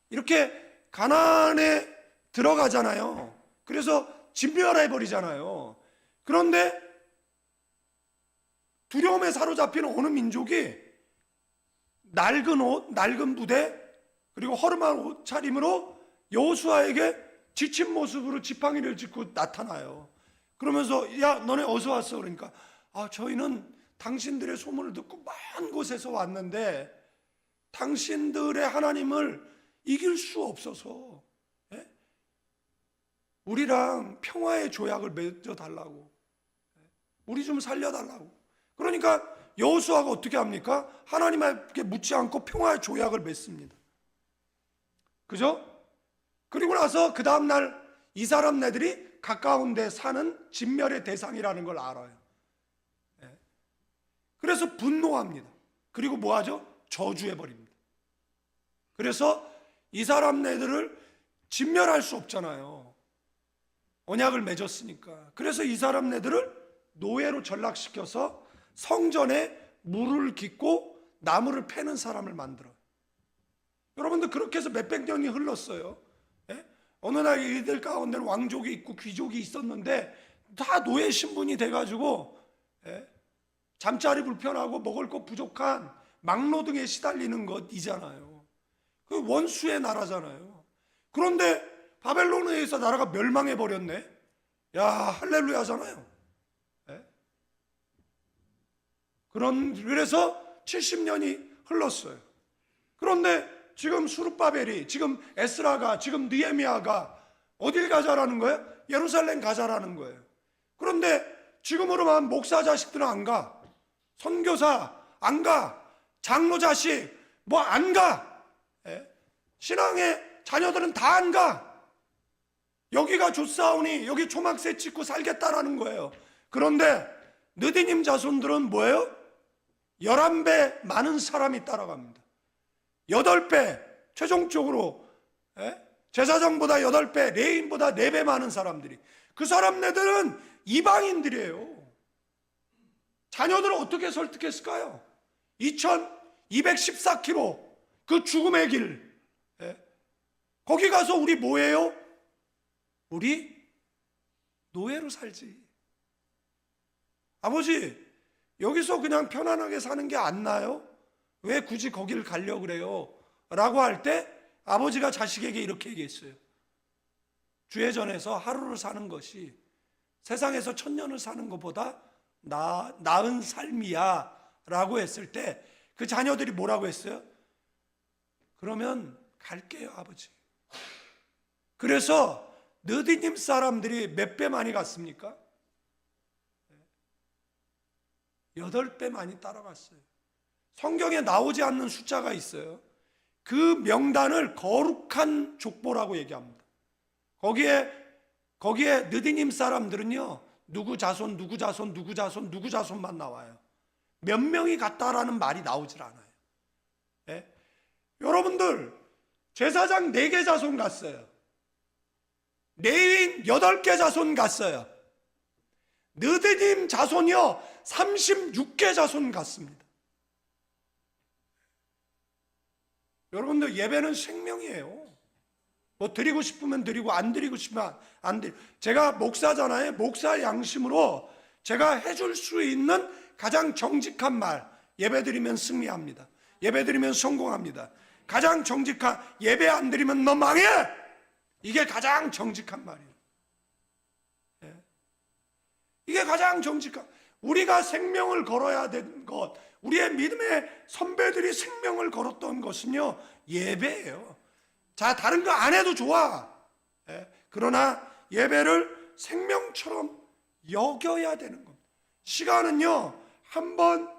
이렇게 가나안에 들어가잖아요. 그래서 진멸해 버리잖아요. 그런데 두려움에 사로잡히는 어느 민족이 낡은 옷, 낡은 부대, 그리고 허름한 옷차림으로 여호수아에게 지친 모습으로 지팡이를 짚고 나타나요. 그러면서 야, 너네 어디서 왔어? 그러니까 저희는 당신들의 소문을 듣고 먼 곳에서 왔는데 당신들의 하나님을 이길 수 없어서 우리랑 평화의 조약을 맺어달라고, 우리 좀 살려달라고. 그러니까 여호수아가 어떻게 합니까? 하나님께 묻지 않고 평화의 조약을 맺습니다. 그죠? 그리고 나서 그 다음날 이 사람네들이 가까운 데 사는 진멸의 대상이라는 걸 알아요. 그래서 분노합니다. 그리고 뭐하죠? 저주해버립니다. 그래서 이 사람네들을 진멸할 수 없잖아요. 언약을 맺었으니까. 그래서 이 사람네들을 노예로 전락시켜서 성전에 물을 깃고 나무를 패는 사람을 만들어요. 여러분들 그렇게 해서 몇백 년이 흘렀어요. 어느 날 이들 가운데는 왕족이 있고 귀족이 있었는데 다 노예 신분이 돼가지고 잠자리 불편하고 먹을 것 부족한 막노동에 시달리는 것이잖아요. 그 원수의 나라잖아요. 그런데 바벨론에 의해서 나라가 멸망해 버렸네. 야, 할렐루야잖아요. 예? 그래서 70년이 흘렀어요. 그런데 지금 수룹바벨이, 지금 에스라가, 지금 느헤미야가 어딜 가자라는 거예요? 예루살렘 가자라는 거예요. 그런데 지금으로만 목사 자식들은 안 가, 선교사 안 가, 장로 자식 뭐 안 가, 예? 신앙의 자녀들은 다 안 가. 여기가 좋사오니 여기 초막새 찍고 살겠다라는 거예요. 그런데 느디님 자손들은 뭐예요? 11배 많은 사람이 따라갑니다. 8배 최종적으로, 예? 제사장보다 8배, 레인보다 4배 많은 사람들이, 그 사람네들은 이방인들이에요. 자녀들을 어떻게 설득했을까요? 2214km 그 죽음의 길, 예? 거기 가서 우리 뭐예요? 우리 노예로 살지. 아버지, 여기서 그냥 편안하게 사는 게 안 나요? 왜 굳이 거기를 가려고 그래요? 라고 할 때 아버지가 자식에게 이렇게 얘기했어요. 주회전에서 하루를 사는 것이 세상에서 1000년을 사는 것보다 나은 삶이야 라고 했을 때 그 자녀들이 뭐라고 했어요? 그러면 갈게요, 아버지. 그래서 느디님 사람들이 몇 배 많이 갔습니까? 8배 많이 따라갔어요. 성경에 나오지 않는 숫자가 있어요. 그 명단을 거룩한 족보라고 얘기합니다. 거기에 느디님 사람들은요, 누구 자손, 누구 자손, 누구 자손, 누구 자손만 나와요. 몇 명이 갔다라는 말이 나오질 않아요. 예? 여러분들, 제사장 4개 자손 갔어요. 레위인 8개 자손 갔어요. 느디님 자손이요 36개 자손 갔습니다. 여러분들, 예배는 생명이에요. 뭐 드리고 싶으면 드리고 안 드리고 싶으면 안 드리고, 제가 목사잖아요. 목사 양심으로 제가 해줄 수 있는 가장 정직한 말, 예배 드리면 승리합니다. 예배 드리면 성공합니다. 가장 정직한, 예배 안 드리면 너 망해! 이게 가장 정직한 말이에요. 예. 이게 가장 정직한, 우리가 생명을 걸어야 되는 것, 우리의 믿음의 선배들이 생명을 걸었던 것은요, 예배예요. 자, 다른 거 안 해도 좋아. 예. 그러나 예배를 생명처럼 여겨야 되는 겁니다. 시간은요, 한번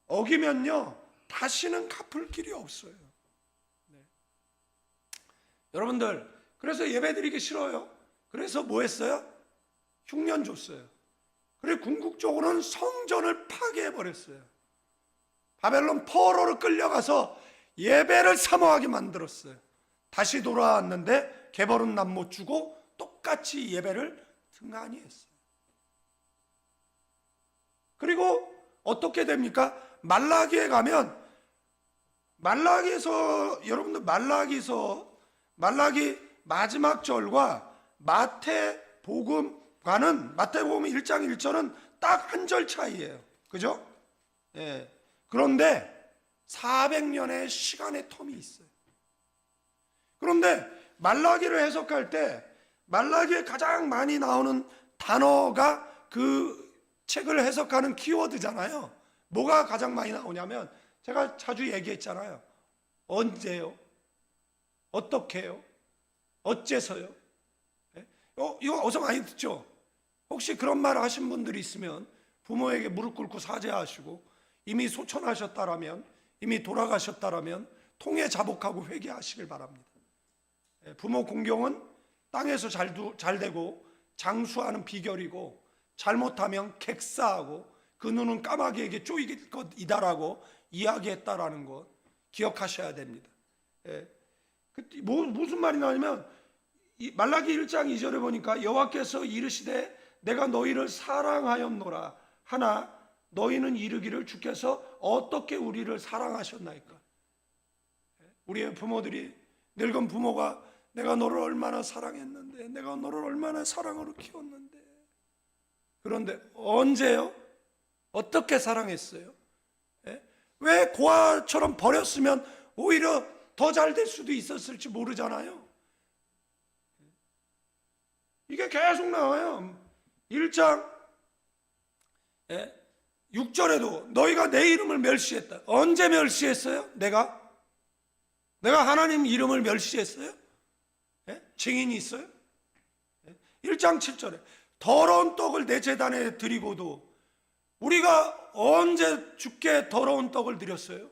어기면요 다시는 갚을 길이 없어요. 네. 여러분들, 그래서 예배 드리기 싫어요. 그래서 뭐 했어요? 흉년 줬어요. 그리고 궁극적으로는 성전을 파괴해버렸어요. 바벨론 포로로 끌려가서 예배를 사모하게 만들었어요. 다시 돌아왔는데 개벌은 남 못 주고 똑같이 예배를 등한히 했어요. 그리고 어떻게 됩니까? 말라기에 가면, 말라기에서, 여러분들, 말라기 마지막 절과 마태복음과는, 마태복음 1장 1절은 딱 한 절 차이예요. 그죠? 예. 그런데 400년의 시간의 텀이 있어요. 그런데 말라기를 해석할 때 말라기에 가장 많이 나오는 단어가 그 책을 해석하는 키워드잖아요. 뭐가 가장 많이 나오냐면, 제가 자주 얘기했잖아요. 언제요? 어떻게요? 어째서요? 이거 어서 많이 듣죠? 혹시 그런 말 하신 분들이 있으면 부모에게 무릎 꿇고 사죄하시고, 이미 소천하셨다라면, 이미 돌아가셨다라면 통해 자복하고 회개하시길 바랍니다. 부모 공경은 땅에서 잘 되고 장수하는 비결이고, 잘못하면 객사하고 그 눈은 까마귀에게 쪼이길 것이다라고 이야기했다라는 것 기억하셔야 됩니다. 무슨 말이 나냐면, 말라기 1장 2절에 보니까 여호와께서 이르시되 내가 너희를 사랑하였노라 하나 너희는 이르기를 주께서 어떻게 우리를 사랑하셨나이까. 우리의 부모들이, 늙은 부모가 내가 너를 얼마나 사랑했는데, 내가 너를 얼마나 사랑으로 키웠는데, 그런데 언제요? 어떻게 사랑했어요? 왜 고아처럼 버렸으면 오히려 더 잘 될 수도 있었을지 모르잖아요. 이게 계속 나와요. 1장 6절에도 너희가 내 이름을 멸시했다. 언제 멸시했어요? 내가 하나님 이름을 멸시했어요? 증인이 있어요? 1장 7절에 더러운 떡을 내 제단에 드리고도 우리가 언제 주께 더러운 떡을 드렸어요?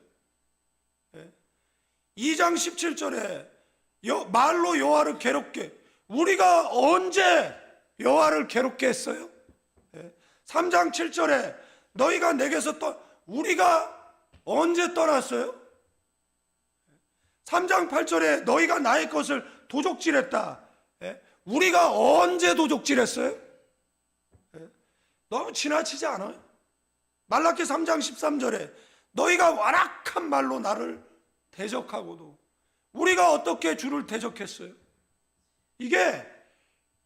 2장 17절에 말로 여호와를 괴롭게 우리가 언제 여호와를 괴롭게 했어요? 3장 7절에 너희가 내게서 우리가 언제 떠났어요? 3장 8절에 너희가 나의 것을 도적질했다. 우리가 언제 도적질했어요? 너무 지나치지 않아요? 말라기 3장 13절에 너희가 완악한 말로 나를 대적하고도 우리가 어떻게 주를 대적했어요? 이게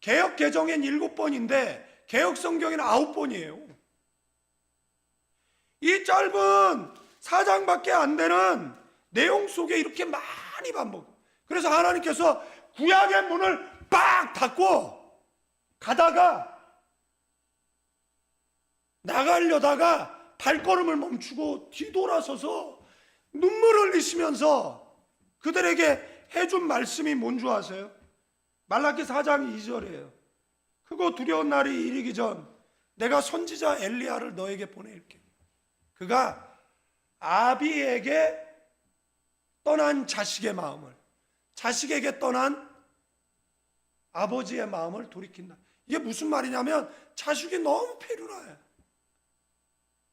개역 개정엔 7번인데 개역 성경에는 9번이에요. 이 짧은 4장밖에 안 되는 내용 속에 이렇게 많이 반복. 그래서 하나님께서 구약의 문을 빡 닫고 가다가 나가려다가 발걸음을 멈추고 뒤돌아서서 눈물을 흘리시면서 그들에게 해준 말씀이 뭔 줄 아세요? 말라기 4장 2절이에요. 크고 두려운 날이 이르기 전 내가 선지자 엘리야를 너에게 보낼게. 그가 아비에게 떠난 자식의 마음을, 자식에게 떠난 아버지의 마음을 돌이킨다. 이게 무슨 말이냐면 자식이 너무 패륜해.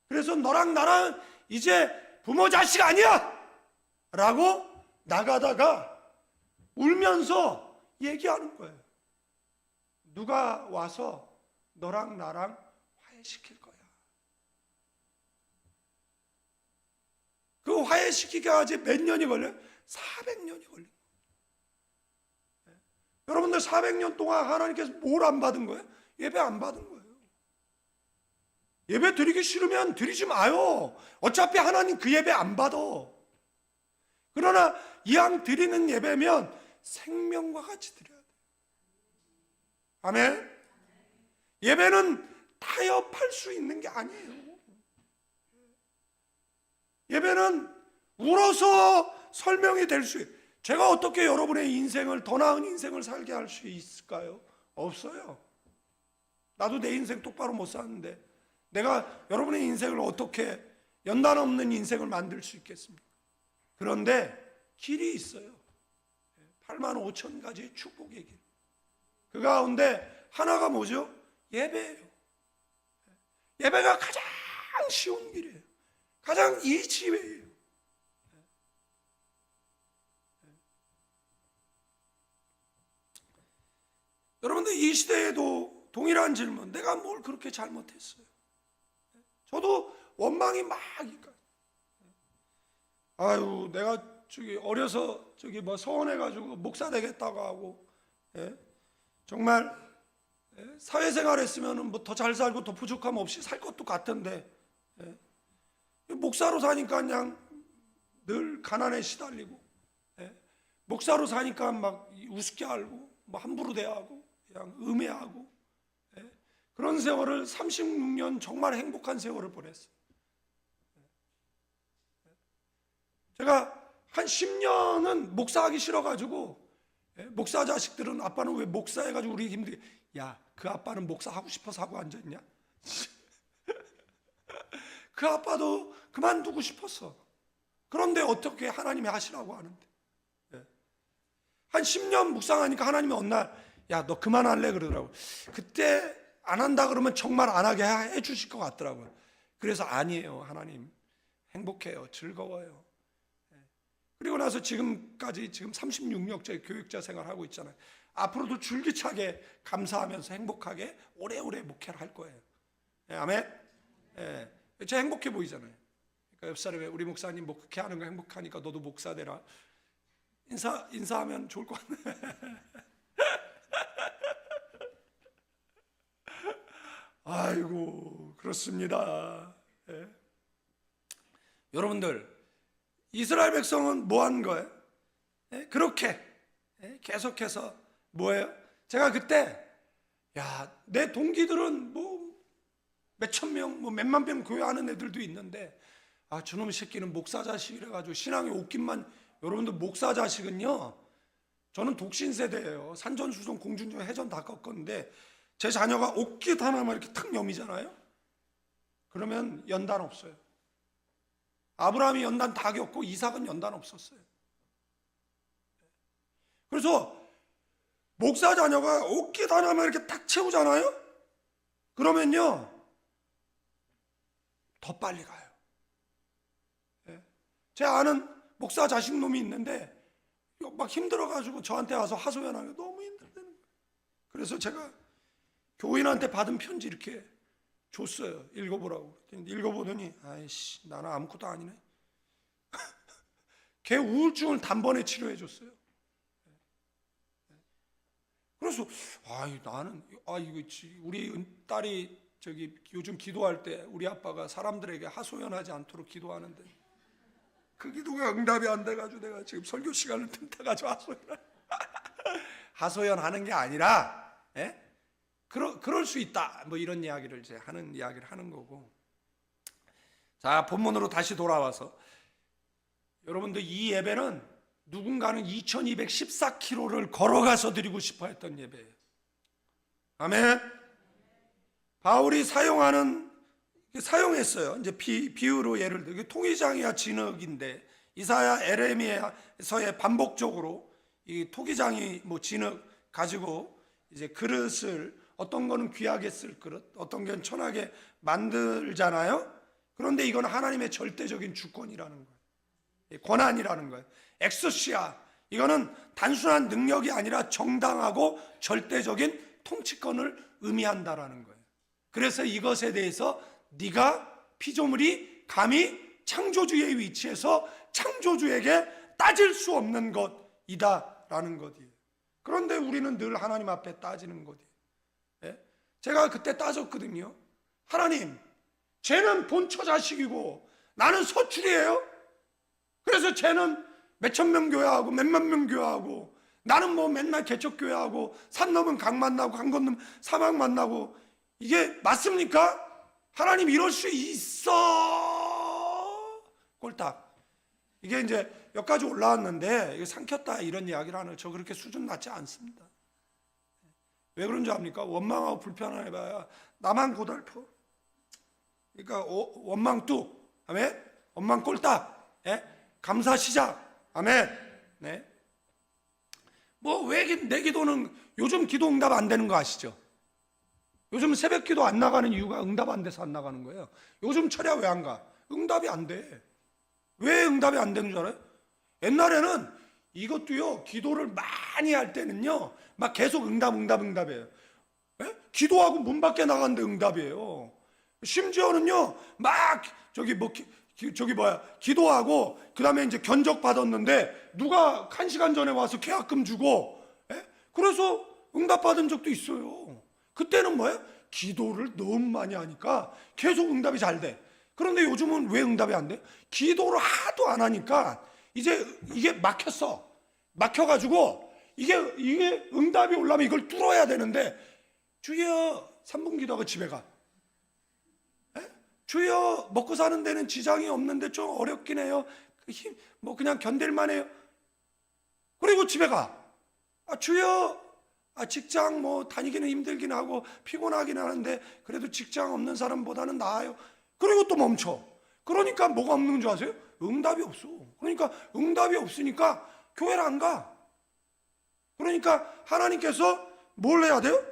그래서 너랑 나랑 이제 부모 자식 아니야! 라고 나가다가 울면서 얘기하는 거예요. 누가 와서 너랑 나랑 화해시킬 거야. 그 화해시키기까지 몇 년이 걸려요? 400년이 걸린 거예요. 여러분들 400년 동안 하나님께서 뭘 안 받은 거예요? 예배 안 받은 거예요. 예배 드리기 싫으면 드리지 마요. 어차피 하나님 그 예배 안 받아. 그러나 이왕 드리는 예배면 생명과 같이 드려야 돼요. 아멘. 예배는 타협할 수 있는 게 아니에요. 예배는 울어서 설명이 될 수 있어요. 제가 어떻게 여러분의 인생을 더 나은 인생을 살게 할 수 있을까요? 없어요. 나도 내 인생 똑바로 못 사는데 내가 여러분의 인생을 어떻게 연단 없는 인생을 만들 수 있겠습니까? 그런데 길이 있어요. 8만 5천 가지의 축복의 길. 그 가운데 하나가 뭐죠? 예배예요. 예배가 가장 쉬운 길이에요. 가장 이지혜예요. 여러분들 이 시대에도 동일한 질문, 내가 뭘 그렇게 잘못했어요? 저도 원망이 막 있어요. 아유, 내가 어려서 서원해가지고 목사 되겠다고 하고, 정말 사회생활 했으면 뭐 더 잘 살고 더 부족함 없이 살 것도 같은데, 목사로 사니까 그냥 늘 가난에 시달리고, 목사로 사니까 막 우습게 알고, 뭐 함부로 대하고, 그냥 음해하고, 그런 세월을 36년 정말 행복한 세월을 보냈어요. 제가 한 10년은 목사하기 싫어가지고, 목사 자식들은 아빠는 왜 목사해가지고 우리 힘들게, 야, 그 아빠는 목사하고 싶어서 하고 앉아있냐? 그 아빠도 그만두고 싶었어. 그런데 어떻게 하나님이 하시라고 하는데, 한 10년 묵상하니까 하나님이 어느 날, 야, 너 그만할래? 그러더라고. 그때 안 한다 그러면 정말 안 하게 해주실 것 같더라고요. 그래서 아니에요. 하나님 행복해요. 즐거워요. 그리고 나서 지금까지 지금 36년째 교육자 생활하고 있잖아요. 앞으로도 줄기차게 감사하면서 행복하게 오래오래 목회를 할 거예요. 아멘. 제 행복해 보이잖아요. 그러니까 옆 사람에 우리 목사님 목회하는 거 행복하니까 너도 목사 되라. 인사하면 좋을 것 같네. 아이고, 그렇습니다. 여러분들, 이스라엘 백성은 뭐 한 거예요? 그렇게 계속해서 뭐예요? 제가 그때 야, 내 동기들은 뭐 몇천 명, 뭐 몇만 명 교회하는 애들도 있는데, 아, 저놈 새끼는 목사 자식이라 가지고 신앙이 옷깃만. 여러분들, 목사 자식은요, 저는 독신 세대예요. 산전수전 공중전 해전 다 꺾었는데 제 자녀가 옷깃 하나만 이렇게 탁 여미잖아요. 그러면 연단 없어요. 아브라함이 연단 다 겪고 이삭은 연단 없었어요. 그래서 목사 자녀가 옷깃 하나만 이렇게 탁 채우잖아요. 그러면요 더 빨리 가요. 제 아는 목사 자식 놈이 있는데 막 힘들어가지고 저한테 와서 하소연하는 게 너무 힘들다는 거예요. 그래서 제가 교인한테 받은 편지 이렇게 줬어요. 읽어보라고. 읽어보더니 아이씨, 나는 아무것도 아니네. 걔 우울증을 단번에 치료해 줬어요. 그래서 나는 이거 우리 딸이 저기 요즘 기도할 때 우리 아빠가 사람들에게 하소연하지 않도록 기도하는데 그 기도가 응답이 안 돼가지고 내가 지금 설교 시간을 틈타가지고 하소연하는 게 아니라, 그럴 수 있다, 뭐 이런 이야기를 이제 이야기를 하는 거고. 자, 본문으로 다시 돌아와서 여러분들, 이 예배는 누군가는 2214km를 걸어가서 드리고 싶어 했던 예배예요. 아멘. 바울이 사용했어요. 이제 비유로 예를 들어 토기장이야 진흙인데, 이사야 에레미야서에 반복적으로 이 토기장이 뭐 진흙 가지고 이제 그릇을, 어떤 거는 귀하게 쓸 그릇, 어떤 건 천하게 만들잖아요. 그런데 이건 하나님의 절대적인 주권이라는 거예요. 권한이라는 거예요. 엑소시아, 이거는 단순한 능력이 아니라 정당하고 절대적인 통치권을 의미한다라는 거예요. 그래서 이것에 대해서 네가 피조물이 감히 창조주의 위치에서 창조주에게 따질 수 없는 것이다라는 것이에요. 그런데 우리는 늘 하나님 앞에 따지는 것이에요. 제가 그때 따졌거든요. 하나님, 쟤는 본처 자식이고 나는 서출이에요. 그래서 쟤는 몇천 명 교회하고 몇만 명 교회하고 나는 뭐 맨날 개척 교회하고 산 넘으면 강 만나고 강 건너면 사막 만나고, 이게 맞습니까? 하나님, 이럴 수 있어. 꼴딱. 이게 이제 여기까지 올라왔는데 이게 삼켰다 이런 이야기를 하는, 저 그렇게 수준 낮지 않습니다. 왜 그런 줄 압니까? 원망하고 불편해봐야 나만 고달퍼. 그러니까 원망 뚝, 아멘. 원망 꼴딱, 감사 시작, 아멘. 네. 뭐 왜 내 기도는, 요즘 기도 응답 안 되는 거 아시죠? 요즘 새벽 기도 안 나가는 이유가 응답 안 돼서 안 나가는 거예요. 요즘 철야 왜 안 가? 응답이 안 돼. 왜 응답이 안 되는 줄 알아요? 옛날에는 이것도요, 기도를 많이 할 때는요, 막 계속 응답이에요. 기도하고 문 밖에 나갔는데 응답이에요. 심지어는요, 막 기도하고 그 다음에 이제 견적 받았는데 누가 1시간 전에 와서 계약금 주고, 그래서 응답 받은 적도 있어요. 그때는 뭐예요? 기도를 너무 많이 하니까 계속 응답이 잘 돼. 그런데 요즘은 왜 응답이 안 돼? 기도를 하도 안 하니까 이제 이게 막혔어. 막혀가지고 이게 응답이 오려면 이걸 뚫어야 되는데, 주여 3분 기도하고 집에 가. 주여 먹고 사는 데는 지장이 없는데 좀 어렵긴 해요. 뭐 그냥 견딜만 해요. 그리고 집에 가. 주여, 직장 뭐 다니기는 힘들긴 하고 피곤하긴 하는데 그래도 직장 없는 사람보다는 나아요. 그리고 또 멈춰. 그러니까 뭐가 없는 줄 아세요? 응답이 없어. 그러니까 응답이 없으니까 교회를 안 가. 그러니까 하나님께서 뭘 해야 돼요?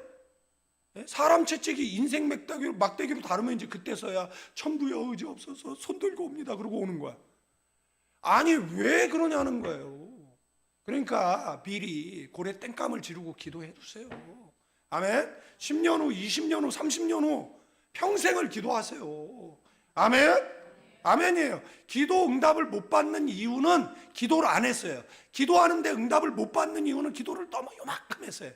사람 채찍이 인생 막대기로 다루면 이제 그때서야 천부여 의지 없어서 손 들고 옵니다 그러고 오는 거야. 아니, 왜 그러냐는 거예요. 그러니까 미리 고래 땡감을 지르고 기도해 두세요. 아멘. 10년 후, 20년 후, 30년 후 평생을 기도하세요. 아멘. 아멘이에요. 기도 응답을 못 받는 이유는 기도를 안 했어요. 기도하는데 응답을 못 받는 이유는 기도를 너무 요만큼 했어요.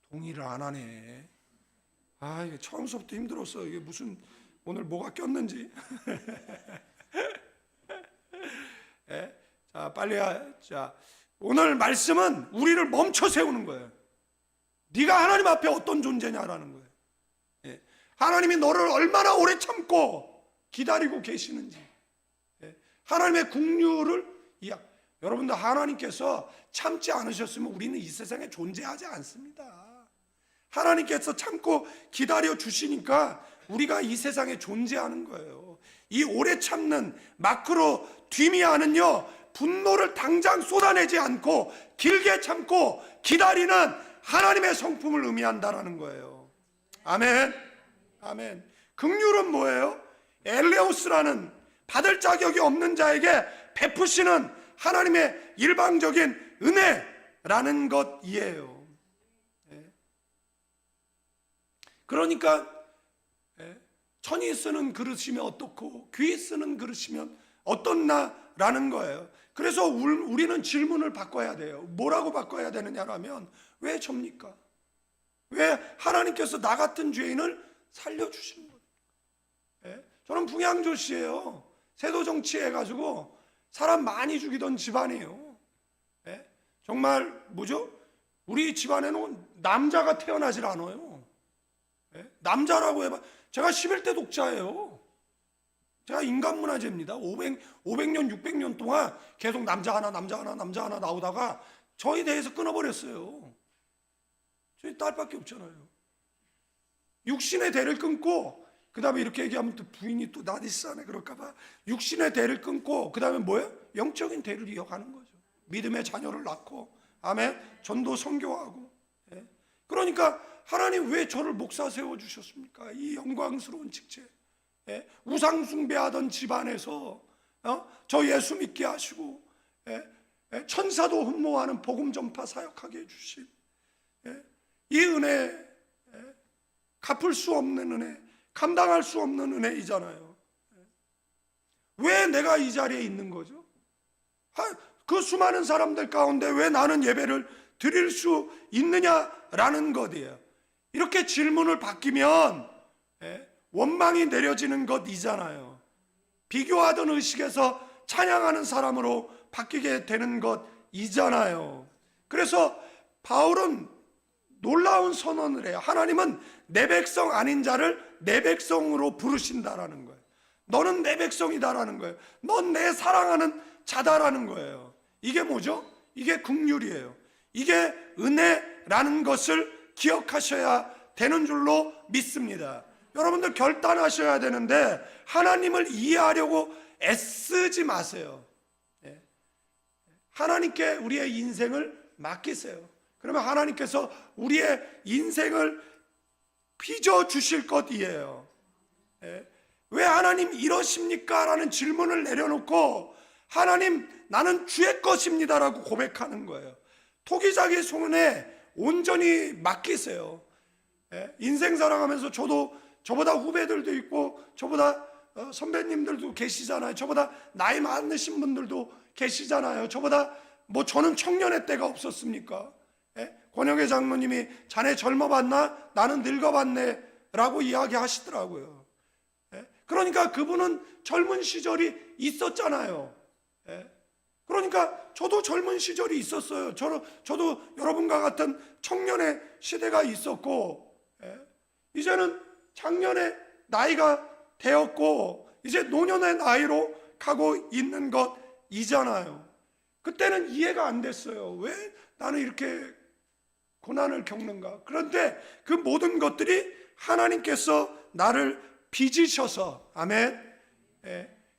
동의를 안 하네. 이게 처음부터 힘들었어. 이게 무슨 오늘 뭐가 꼈는지. 자, 빨리 자, 오늘 말씀은 우리를 멈춰 세우는 거예요. 네가 하나님 앞에 어떤 존재냐라는 거예요. 예. 하나님이 너를 얼마나 오래 참고 기다리고 계시는지, 예. 하나님의 긍휼을 여러분들, 하나님께서 참지 않으셨으면 우리는 이 세상에 존재하지 않습니다. 하나님께서 참고 기다려 주시니까 우리가 이 세상에 존재하는 거예요. 이 오래 참는 마크로 뒤미아는요, 분노를 당장 쏟아내지 않고 길게 참고 기다리는 하나님의 성품을 의미한다라는 거예요. 아멘. 아멘. 긍휼은 뭐예요? 엘레오스라는 받을 자격이 없는 자에게 베푸시는 하나님의 일방적인 은혜라는 것이에요. 그러니까 천이 쓰는 그릇이면 어떻고 귀 쓰는 그릇이면 어떻나라는 거예요. 그래서 우리는 질문을 바꿔야 돼요. 뭐라고 바꿔야 되느냐라면, 왜 접니까? 왜 하나님께서 나 같은 죄인을 살려주시는 거예요? 저는 풍양조씨예요. 세도 정치해가지고 사람 많이 죽이던 집안이에요. 정말 뭐죠? 우리 집안에는 남자가 태어나질 않아요. 남자라고 해봐. 제가 11대 독자예요. 제가 인간문화재입니다. 500년 600년 동안 계속 남자 하나 나오다가 저희 대에서 끊어버렸어요. 저희 딸밖에 없잖아요. 육신의 대를 끊고, 그 다음에 이렇게 얘기하면 또 부인이 또 나디스하네 그럴까봐, 육신의 대를 끊고 그 다음에 뭐예요? 영적인 대를 이어가는 거죠. 믿음의 자녀를 낳고, 아멘, 전도 선교하고. 그러니까 하나님 왜 저를 목사 세워주셨습니까? 이 영광스러운 직책. 우상 숭배하던 집안에서 저 예수 믿게 하시고, 천사도 흠모하는 복음 전파 사역하게 해주신 이 은혜, 갚을 수 없는 은혜, 감당할 수 없는 은혜이잖아요. 왜 내가 이 자리에 있는 거죠? 그 수많은 사람들 가운데 왜 나는 예배를 드릴 수 있느냐라는 것이에요. 이렇게 질문을 바뀌면 원망이 내려지는 것이잖아요. 비교하던 의식에서 찬양하는 사람으로 바뀌게 되는 것이잖아요. 그래서 바울은 놀라운 선언을 해요. 하나님은 내 백성 아닌 자를 내 백성으로 부르신다라는 거예요. 너는 내 백성이다라는 거예요. 넌 내 사랑하는 자다라는 거예요. 이게 뭐죠? 이게 긍휼이에요. 이게 은혜라는 것을 기억하셔야 되는 줄로 믿습니다. 여러분들 결단하셔야 되는데, 하나님을 이해하려고 애쓰지 마세요. 하나님께 우리의 인생을 맡기세요. 그러면 하나님께서 우리의 인생을 빚어주실 것이에요. 왜 하나님 이러십니까? 라는 질문을 내려놓고, 하나님 나는 주의 것입니다 라고 고백하는 거예요. 토기자기 손에 온전히 맡기세요. 인생 살아가면서 저보다 후배들도 있고, 저보다 선배님들도 계시잖아요. 저보다 나이 많으신 분들도 계시잖아요. 저는 청년의 때가 없었습니까? 권영애 장로님이 자네 젊어봤나? 나는 늙어봤네 라고 이야기하시더라고요. 그러니까 그분은 젊은 시절이 있었잖아요. 그러니까 저도 젊은 시절이 있었어요. 저도 여러분과 같은 청년의 시대가 있었고, 이제는 작년에 나이가 되었고 이제 노년의 나이로 가고 있는 것이잖아요. 그때는 이해가 안 됐어요. 왜 나는 이렇게 고난을 겪는가? 그런데 그 모든 것들이 하나님께서 나를 빚으셔서, 아멘,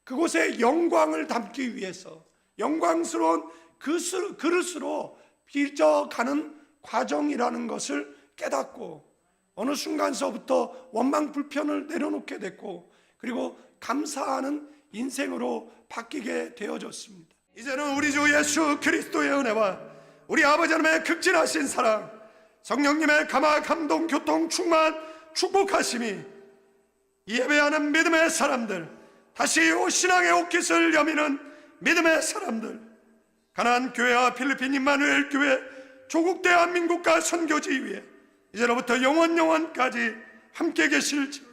그곳에 영광을 담기 위해서 영광스러운 그릇으로 빚어가는 과정이라는 것을 깨닫고, 어느 순간서부터 원망 불편을 내려놓게 됐고, 그리고 감사하는 인생으로 바뀌게 되어졌습니다. 이제는 우리 주 예수 그리스도의 은혜와 우리 아버지 하나님의 극진하신 사랑, 성령님의 감화 감동 교통 충만 축복하심이 예배하는 믿음의 사람들, 다시 신앙의 옷깃을 여미는 믿음의 사람들, 가나안 교회와 필리핀 임마누엘 교회, 조국 대한민국과 선교지 위에 이제로부터 영원까지 함께 계실지